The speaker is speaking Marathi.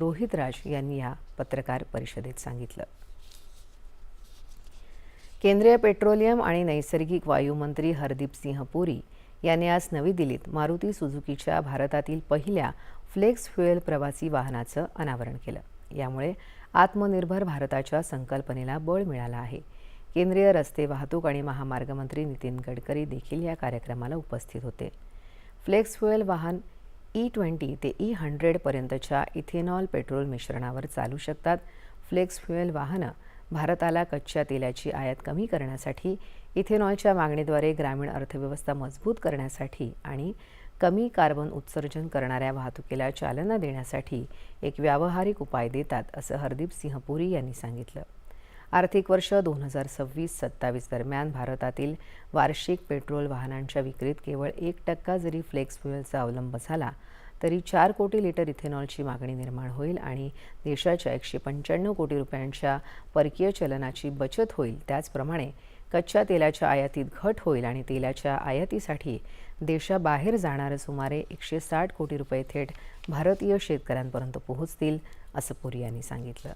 रोहित राज यांनी या पत्रकार परिषदेत सांगितलं। केंद्रीय पेट्रोलियम आणि नैसर्गिक वायू मंत्री हरदीप सिंह पुरी यांनी आज नवी दिल्लीत मारुती सुझुकीच्या भारतातील पहिल्या फ्लेक्स फ्युएल प्रवासी वाहनाचं अनावरण केलं। यामुळे आत्मनिर्भर भारताच्या संकल्पनेला बळ मिळालं आहे। केंद्रीय रस्ते वाहतूक आणि महामार्ग मंत्री नितीन गडकरी देखील या कार्यक्रमाला उपस्थित होते। फ्लेक्स फ्युएल वाहन E20 ते E100 पर्यंतच्या इथेनॉल पेट्रोल मिश्रणावर चालू शकतात। फ्लेक्स फ्युएल वाहनं भारताला कच्च्या तेलाची आयात कमी करण्यासाठी, इथेनॉलच्या मागणीद्वारे ग्रामीण अर्थव्यवस्था मजबूत करण्यासाठी आणि कमी कार्बन उत्सर्जन करणाऱ्या वाहतुकीला चालना देण्यासाठी एक व्यावहारिक उपाय देतात, असं हरदीप सिंह पुरी यांनी सांगितलं। आर्थिक वर्ष 2026-27 दरम्यान भारतातील वार्षिक पेट्रोल वाहनांच्या विक्रीत केवळ 1% जरी फ्लेक्स फ्युएलचा अवलंब झाला तरी 4 कोटी लिटर इथेनॉलची मागणी निर्माण होईल आणि देशाच्या 195 कोटी रुपयांच्या परकीय चलनाची बचत होईल। त्याचप्रमाणे कच्च्या तेलाच्या आयातीत घट होईल आणि तेलाच्या आयातीसाठी देशाबाहेर जाणारे सुमारे 160 कोटी रुपये थेट भारतीय शेतकऱ्यांपर्यंत पोहोचतील, असं पुरी यांनी सांगितलं।